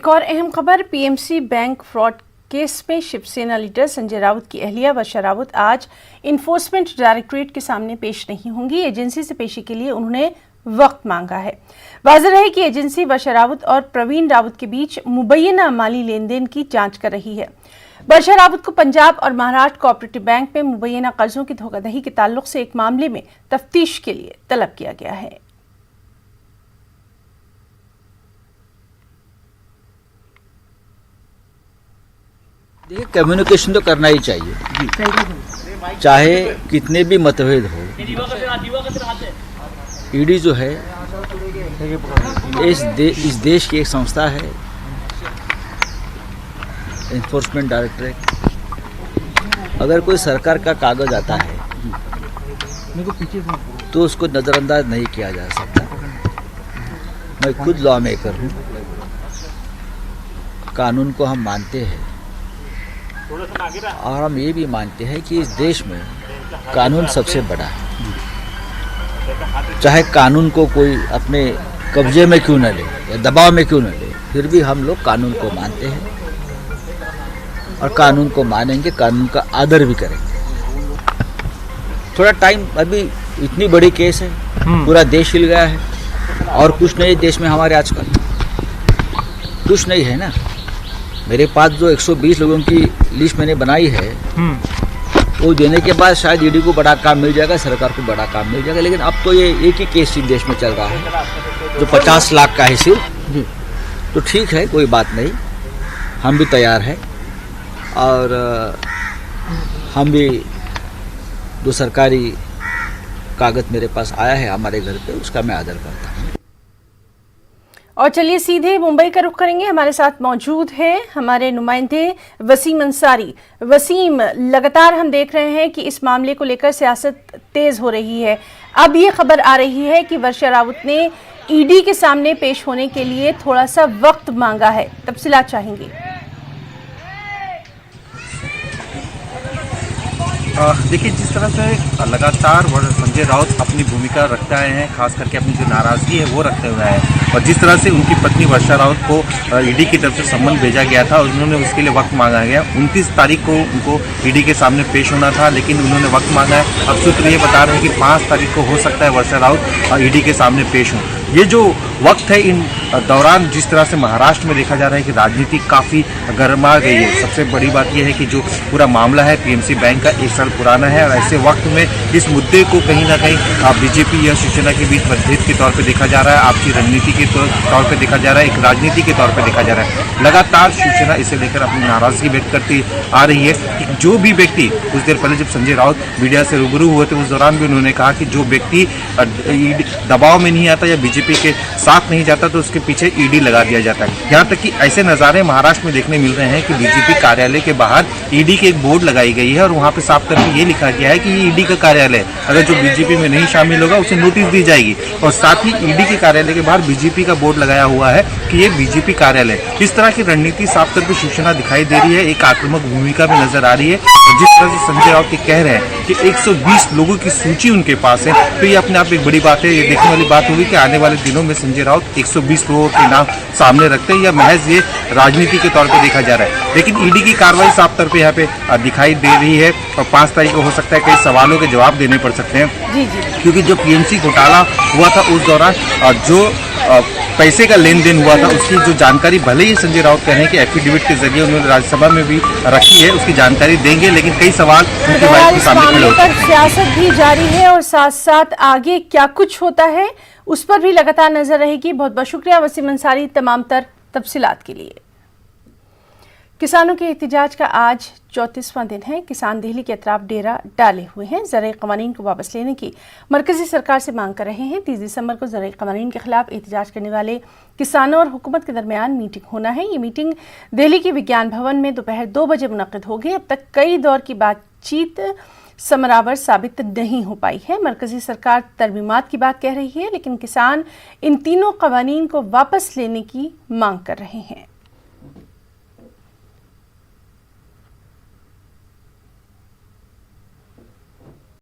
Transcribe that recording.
एक और अहम खबर, पीएमसी बैंक फ्रॉड केस में शिवसेना लीडर संजय राउत की अहलिया वर्षा राउत आज इन्फोर्समेंट डायरेक्टरेट के सामने पेश नहीं होंगी। एजेंसी से पेशी के लिए उन्होंने वक्त मांगा है। वाज़ेह है कि एजेंसी वर्षा राउत और प्रवीण राउत के बीच मुबैना माली लेन देन की जांच कर रही है। वर्षा राउत को पंजाब और महाराष्ट्र कोऑपरेटिव बैंक में मुबैना कर्जों की धोखाधड़ी के ताल्लुक से एक मामले में तफ्तीश के लिए तलब किया गया है। देखिए, कम्युनिकेशन तो करना ही चाहिए, चाहे कितने भी मतभेद हो। ईडी जो है इस देश की एक संस्था है, इन्फोर्समेंट डायरेक्टरेट। अगर कोई सरकार का कागज आता है तो उसको नज़रअंदाज नहीं किया जा सकता। मैं खुद लॉ मेकर हूँ, कानून को हम मानते हैं और हम ये भी मानते हैं कि इस देश में कानून सबसे बड़ा है। चाहे कानून को कोई अपने कब्जे में क्यों न ले या दबाव में क्यों न ले, फिर भी हम लोग कानून को मानते हैं और कानून को मानेंगे, कानून का आदर भी करेंगे। थोड़ा टाइम, अभी इतनी बड़ी केस है, पूरा देश हिल गया है और कुछ नहीं देश में हमारे आजकल कुछ नहीं है ना। मेरे पास जो 120 लोगों की लिस्ट मैंने बनाई है वो देने के बाद शायद ईडी को बड़ा काम मिल जाएगा, सरकार को बड़ा काम मिल जाएगा। लेकिन अब तो ये एक ही केस देश में चल रहा है जो 50 लाख का है सिर्फ। तो ठीक है, कोई बात नहीं, हम भी तैयार हैं और हम भी जो सरकारी कागज मेरे पास आया है हमारे घर पे, उसका मैं आदर करता हूँ। और चलिए सीधे मुंबई का रुख करेंगे। हमारे साथ मौजूद हैं हमारे नुमाइंदे वसीम अंसारी। वसीम, लगातार हम देख रहे हैं कि इस मामले को लेकर सियासत तेज हो रही है। अब ये खबर आ रही है कि वर्षा राउत ने ईडी के सामने पेश होने के लिए थोड़ा सा वक्त मांगा है, तफसीलात चाहेंगे। देखिए, जिस तरह से लगातार संजय राउत अपनी भूमिका रखते आए हैं, खास करके अपनी जो नाराजगी है वो रखते हुए हैं, और जिस तरह से उनकी पत्नी वर्षा राउत को ईडी की तरफ से सम्मन भेजा गया था और उन्होंने उसके लिए वक्त मांगा गया। 29 तारीख को उनको ईडी के सामने पेश होना था, लेकिन उन्होंने वक्त मांगा है। अब सूत्र ये बता रहे हैं कि 5 तारीख को हो सकता है वर्षा राउत ईडी के सामने पेश हों। ये जो वक्त है, इन दौरान जिस तरह से महाराष्ट्र में देखा जा रहा है कि राजनीति काफ़ी गर्मा गई है। सबसे बड़ी बात यह है कि जो पूरा मामला है पीएमसी बैंक का 1 साल पुराना है और ऐसे वक्त में इस मुद्दे को कहीं ना कहीं बीजेपी या शिवसेना के बीच मतभेद के तौर पे देखा जा रहा है, आपसी रणनीति के तौर पे देखा जा रहा है, एक राजनीति के तौर पे देखा जा रहा है। लगातार शिवसेना इसे लेकर अपनी नाराजगी व्यक्त करती आ रही है कि जो भी व्यक्ति, कुछ देर पहले जब संजय राउत मीडिया से रूबरू हुए थे उस दौरान भी उन्होंने कहा कि जो व्यक्ति दबाव में नहीं आता या बीजेपी के साथ नहीं जाता तो उसके पीछे ईडी लगा दिया जाता है। यहाँ तक कि ऐसे नज़ारे महाराष्ट्र में देखने मिल रहे हैं कि बीजेपी कार्यालय के बाहर ईडी की एक बोर्ड लगाई गई है और वहाँ पे साफ करके ये लिखा गया है कि ये ईडी का कार्यालय है, अगर जो बीजेपी में नहीं शामिल होगा उसे नोटिस दी जाएगी। और साथ ही ईडी के कार्यालय के बाहर बीजेपी का बोर्ड लगाया हुआ है कि ये बीजेपी कार्यालय। इस तरह की रणनीति साफ तौर पर शिवसेना दिखाई दे रही है, एक आक्रामक भूमिका भी नजर आ रही है। जिस तरह से संजय राउत कह रहे हैं कि 120 लोगों की सूची उनके पास है, तो ये अपने आप एक बड़ी बात है। ये देखने वाली बात होगी कि आने वाले दिनों में संजय राउत 120 लोगों के नाम सामने रखते हैं या महज ये राजनीति के तौर पे देखा जा रहा है। लेकिन ईडी की कार्रवाई साफ तौर पे यहाँ पे दिखाई दे रही है और 5 तारीख को हो सकता है कई सवालों के जवाब देने पड़ सकते हैं। क्योंकि जो पीएमसी घोटाला हुआ था उस दौरान जो पैसे का लेन देन हुआ था उसकी जो जानकारी भले ही संजय राउत कह रहे हैं कि एफिडेविट के जरिए उन्होंने राज्यसभा में भी रखी है, उसकी जानकारी देंगे, लेकिन कई सवाल उनके वाइफ के सामने खड़े होते हैं। सियासत भी जारी है और साथ साथ आगे क्या कुछ होता है उस पर भी लगातार नजर रहेगी। बहुत बहुत शुक्रिया वसीम अंसारी तमाम तर तफसीलात के लिए। किसानों के एहतजाज का आज 34वां दिन है। किसान दिल्ली के अतराफ डेरा डाले हुए हैं, ज़राई क़वानीन को वापस लेने की मरकजी सरकार से मांग कर रहे हैं। 30 दिसंबर को ज़राई क़वानीन के खिलाफ एहतजाज करने वाले किसानों और हुकूमत के दरमियान मीटिंग होना है। ये मीटिंग दिल्ली के विज्ञान भवन में दोपहर 2 बजे मुनक़्क़िद होगी। अब तक कई दौर की बातचीत समरावर साबित नहीं हो पाई है। मरकजी सरकार तरमीमात की बात कह रही है, लेकिन किसान इन तीनों क़वानीन को वापस लेने की मांग कर रहे हैं।